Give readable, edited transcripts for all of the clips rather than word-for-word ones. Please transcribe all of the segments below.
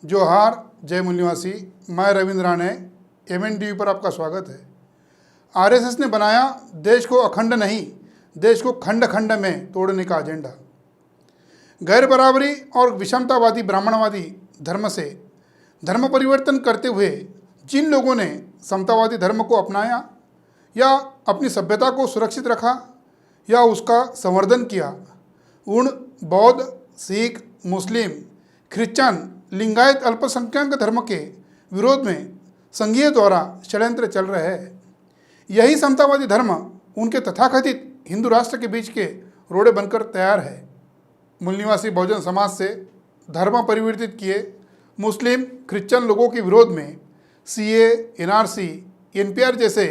जोहार, जय मूल निवासी। मैं रविंद्र राणे, MNTV पर आपका स्वागत है। आरएसएस ने बनाया देश को अखंड नहीं, देश को खंड खंड में तोड़ने का एजेंडा। गैर बराबरी और विषमतावादी ब्राह्मणवादी धर्म से धर्म परिवर्तन करते हुए जिन लोगों ने समतावादी धर्म को अपनाया या अपनी सभ्यता को सुरक्षित रखा या उसका संवर्धन किया, उन बौद्ध, सिख, मुस्लिम, क्रिश्चियन, लिंगायत अल्पसंख्यक धर्म के विरोध में संघीय द्वारा षड्यंत्र चल रहे हैं। यही समतावादी धर्म उनके तथाकथित हिंदू राष्ट्र के बीच के रोड़े बनकर तैयार है। मूल निवासी बहुजन समाज से धर्म परिवर्तित किए मुस्लिम, क्रिश्चियन लोगों के विरोध में CA, NRC, NPR जैसे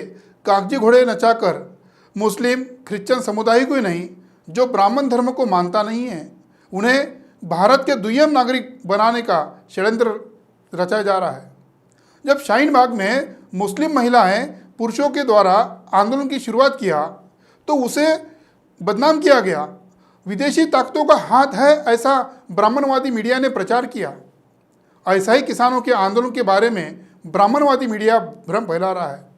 कागजी घोड़े नचाकर मुस्लिम, क्रिश्चियन समुदाय को ही नहीं, जो ब्राह्मण धर्म को मानता नहीं है, उन्हें भारत के दुय्यम नागरिक बनाने का षड्यंत्र रचाया जा रहा है। जब शाहीन बाग में मुस्लिम महिलाएं पुरुषों के द्वारा आंदोलन की शुरुआत किया तो उसे बदनाम किया गया। विदेशी ताकतों का हाथ है ऐसा ब्राह्मणवादी मीडिया ने प्रचार किया। ऐसा ही किसानों के आंदोलन के बारे में ब्राह्मणवादी मीडिया भ्रम फैला रहा है।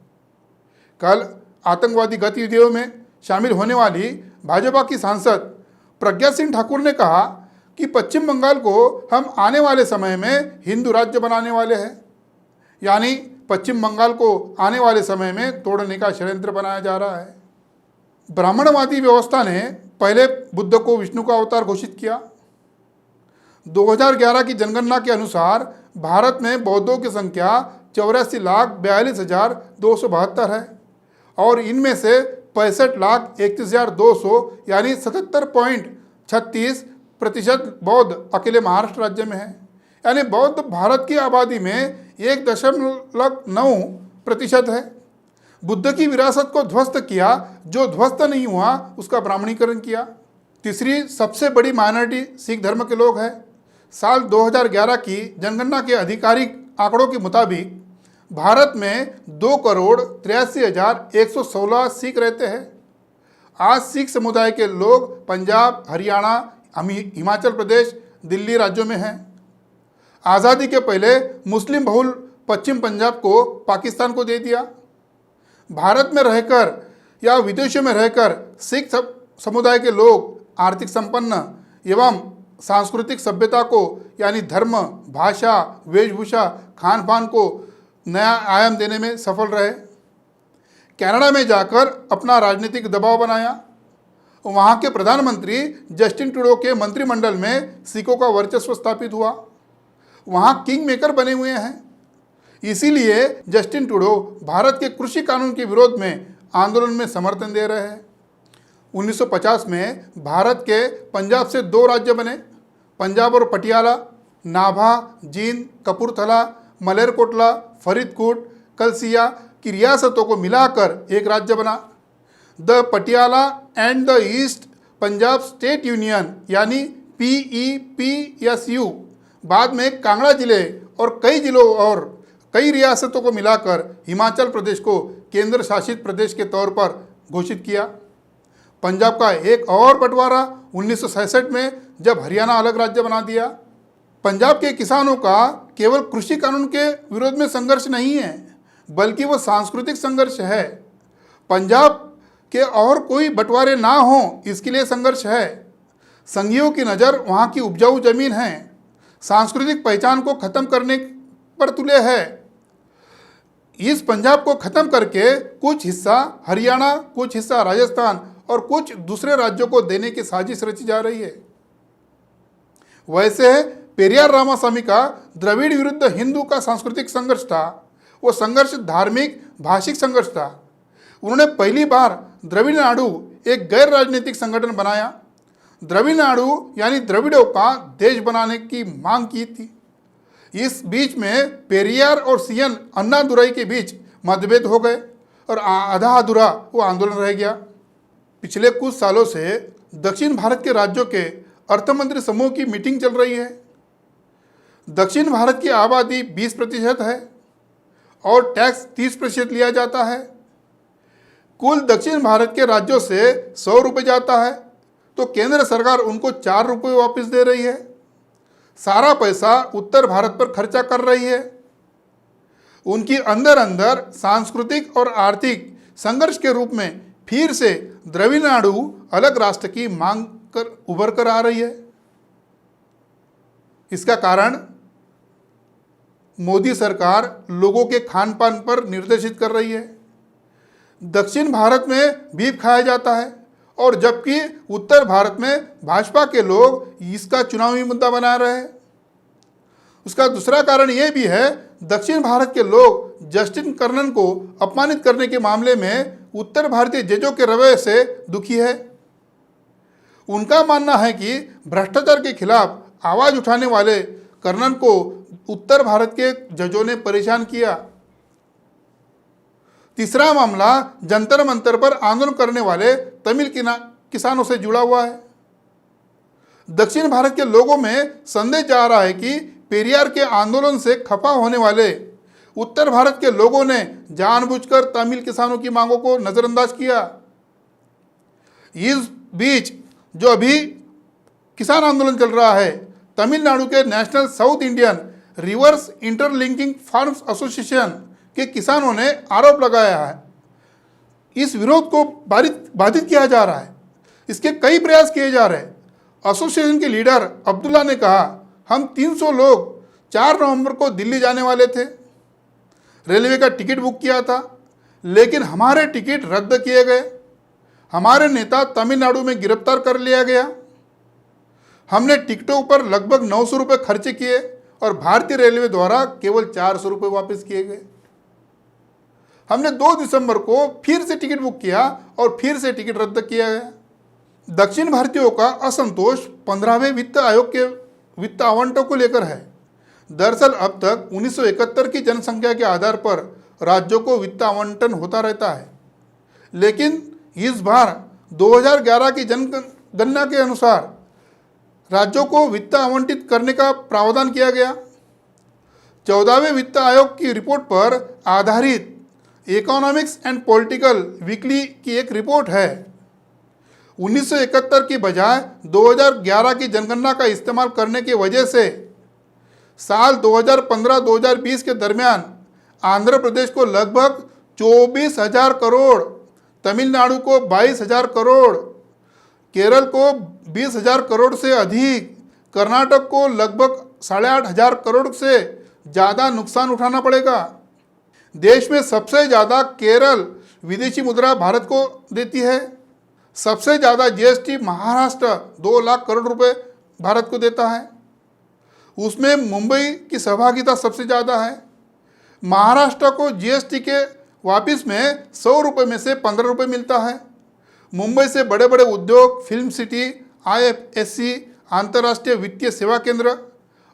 कल आतंकवादी गतिविधियों में शामिल होने वाली भाजपा की सांसद प्रज्ञा सिंह ठाकुर ने कहा कि पश्चिम बंगाल को हम आने वाले समय में हिंदू राज्य बनाने वाले हैं, यानी पश्चिम बंगाल को आने वाले समय में तोड़ने का षड्यंत्र बनाया जा रहा है। ब्राह्मणवादी व्यवस्था ने पहले बुद्ध को विष्णु का अवतार घोषित किया। 2011 की जनगणना के अनुसार भारत में बौद्धों की संख्या 84,42,272 है और इनमें से 65,31,200 यानी 77.36% बौद्ध अकेले महाराष्ट्र राज्य में है। यानी बौद्ध भारत की आबादी में 1.9% है। बुद्ध की विरासत को ध्वस्त किया, जो ध्वस्त नहीं हुआ उसका ब्राह्मणीकरण किया। तीसरी सबसे बड़ी माइनॉरिटी सिख धर्म के लोग हैं। साल 2011 की जनगणना के आधिकारिक आंकड़ों के मुताबिक भारत में 2,83,116 सिख रहते हैं। आज सिख समुदाय के लोग पंजाब, हरियाणा, हिमाचल प्रदेश, दिल्ली राज्यों में हैं। आज़ादी के पहले मुस्लिम बहुल पश्चिम पंजाब को पाकिस्तान को दे दिया। भारत में रहकर या विदेशों में रहकर सिख समुदाय के लोग आर्थिक संपन्न एवं सांस्कृतिक सभ्यता को यानी धर्म, भाषा, वेशभूषा, खान पान को नया आयाम देने में सफल रहे। कनाडा में जाकर अपना राजनीतिक दबाव बनाया। वहाँ के प्रधानमंत्री जस्टिन ट्रूडो के मंत्रिमंडल में सिखों का वर्चस्व स्थापित हुआ। वहाँ किंग मेकर बने हुए हैं। इसीलिए जस्टिन ट्रूडो भारत के कृषि कानून के विरोध में आंदोलन में समर्थन दे रहे हैं। 1950 में भारत के पंजाब से 2 राज्य बने, पंजाब और पटियाला। नाभा, जींद, कपूरथला, मलेरकोटला, फरीदकोट, कलसिया की रियासतों को मिलाकर एक राज्य बना, the Patiala and the east Punjab state union यानी PEPSU। बाद में कांगड़ा जिले और कई जिलों और कई रियासतों को मिलाकर हिमाचल प्रदेश को केंद्र शासित प्रदेश के तौर पर घोषित किया। पंजाब का एक और बंटवारा 1967 में जब हरियाणा अलग राज्य बना दिया। पंजाब के किसानों का केवल कृषि कानून के विरोध में संघर्ष नहीं है, बल्कि वो सांस्कृतिक संघर्ष है। पंजाब के और कोई बंटवारे ना हो, इसके लिए संघर्ष है। संघियों की नज़र वहाँ की उपजाऊ जमीन है, सांस्कृतिक पहचान को खत्म करने पर तुले है। इस पंजाब को खत्म करके कुछ हिस्सा हरियाणा, कुछ हिस्सा राजस्थान और कुछ दूसरे राज्यों को देने की साजिश रची जा रही है। वैसे पेरियार रामास्वामी का द्रविड़ विरुद्ध हिंदू का सांस्कृतिक संघर्ष था। वो संघर्ष धार्मिक, भाषिक संघर्ष था। उन्होंने पहली बार द्रविड़ नाडु एक गैर राजनीतिक संगठन बनाया। द्रविड़ नाडु यानी द्रविड़ों का देश बनाने की मांग की थी। इस बीच में पेरियार और CN अन्नादुरई के बीच मतभेद हो गए और आधा अधूरा वो आंदोलन रह गया। पिछले कुछ सालों से दक्षिण भारत के राज्यों के अर्थमंत्री समूह की मीटिंग चल रही है। दक्षिण भारत की आबादी 20% है और टैक्स 30% लिया जाता है। कुल दक्षिण भारत के राज्यों से 100 रुपये जाता है तो केंद्र सरकार उनको 4 रुपये वापस दे रही है। सारा पैसा उत्तर भारत पर खर्चा कर रही है। उनकी अंदर अंदर सांस्कृतिक और आर्थिक संघर्ष के रूप में फिर से द्रविड़ अलग राष्ट्र की मांग कर उभर कर आ रही है। इसका कारण मोदी सरकार लोगों के खान पान पर निर्देशित कर रही है। दक्षिण भारत में बीफ खाया जाता है और जबकि उत्तर भारत में भाजपा के लोग इसका चुनावी मुद्दा बना रहे हैं। उसका दूसरा कारण यह भी है, दक्षिण भारत के लोग जस्टिन कर्नन को अपमानित करने के मामले में उत्तर भारतीय जजों के रवैये से दुखी है। उनका मानना है कि भ्रष्टाचार के खिलाफ आवाज उठाने वाले कर्नन को उत्तर भारत के जजों ने परेशान किया। तीसरा मामला जंतर मंतर पर आंदोलन करने वाले तमिल किसानों से जुड़ा हुआ है। दक्षिण भारत के लोगों में संदेश जा रहा है कि पेरियार के आंदोलन से खफा होने वाले उत्तर भारत के लोगों ने जानबूझकर तमिल किसानों की मांगों को नजरअंदाज किया। इस बीच जो अभी किसान आंदोलन चल रहा है, तमिलनाडु के national south Indian reverse interlinking farms association के किसानों ने आरोप लगाया है, इस विरोध को बाधित किया जा रहा है। इसके कई प्रयास किए जा रहे हैं। एसोसिएशन के लीडर अब्दुल्ला ने कहा, हम 300 लोग 4 नवंबर को दिल्ली जाने वाले थे। रेलवे का टिकट बुक किया था, लेकिन हमारे टिकट रद्द किए गए। हमारे नेता तमिलनाडु में गिरफ्तार कर लिया गया। हमने टिकटों पर लगभग 900 रुपये खर्च किए और भारतीय रेलवे द्वारा केवल 400 रुपये वापस किए गए। हमने 2 दिसंबर को फिर से टिकट बुक किया और फिर से टिकट रद्द किया गया। दक्षिण भारतीयों का असंतोष 15वें वित्त आयोग के वित्त आवंटन को लेकर है। दरअसल अब तक 1971 की जनसंख्या के आधार पर राज्यों को वित्त आवंटन होता रहता है, लेकिन इस बार 2011 की जनगणना के अनुसार राज्यों को वित्त आवंटित करने का प्रावधान किया गया। 14वें वित्त आयोग की रिपोर्ट पर आधारित इकोनॉमिक्स एंड पॉलिटिकल वीकली की एक रिपोर्ट है। 1971 की बजाय 2011 की जनगणना का इस्तेमाल करने की वजह से साल 2015-2020 के दरमियान आंध्र प्रदेश को लगभग 24,000 करोड़, तमिलनाडु को 22,000 करोड़, केरल को 20,000 करोड़ से अधिक, कर्नाटक को लगभग 8,500 करोड़ से ज़्यादा नुकसान उठाना पड़ेगा। देश में सबसे ज़्यादा केरल विदेशी मुद्रा भारत को देती है। सबसे ज़्यादा जीएसटी महाराष्ट्र 2 लाख करोड़ रुपए भारत को देता है। उसमें मुंबई की सहभागिता सबसे ज़्यादा है। महाराष्ट्र को जीएसटी के वापस में 100 रुपये में से 15 रुपये मिलता है। मुंबई से बड़े बड़े उद्योग, फिल्म सिटी, IFSC, अंतर्राष्ट्रीय वित्तीय सेवा केंद्र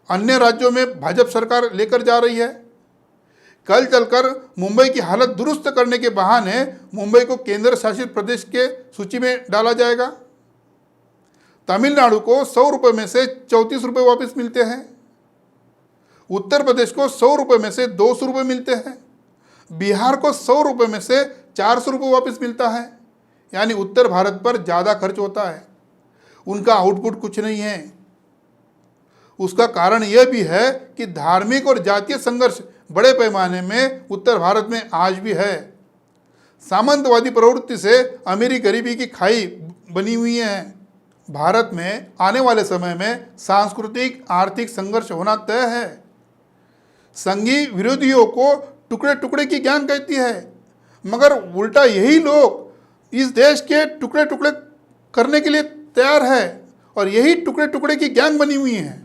अन्य राज्यों में भाजपा सरकार लेकर जा रही है। कल चलकर मुंबई की हालत दुरुस्त करने के बहाने मुंबई को केंद्र शासित प्रदेश के सूची में डाला जाएगा। तमिलनाडु को 100 रुपये में से 34 रुपये वापस मिलते हैं। उत्तर प्रदेश को 100 रुपये में से 200 रुपये मिलते हैं। बिहार को 100 रुपये में से 400 रुपये वापस मिलता है। यानी उत्तर भारत पर ज़्यादा खर्च होता है, उनका आउटपुट कुछ नहीं है। उसका कारण यह भी है कि धार्मिक और जातीय संघर्ष बड़े पैमाने में उत्तर भारत में आज भी है। सामंतवादी प्रवृत्ति से अमीरी गरीबी की खाई बनी हुई है। भारत में आने वाले समय में सांस्कृतिक आर्थिक संघर्ष होना तय है। संघी विरोधियों को टुकड़े टुकड़े की गैंग कहती है, मगर उल्टा यही लोग इस देश के टुकड़े टुकड़े करने के लिए तैयार है और यही टुकड़े टुकड़े की गैंग बनी हुई है।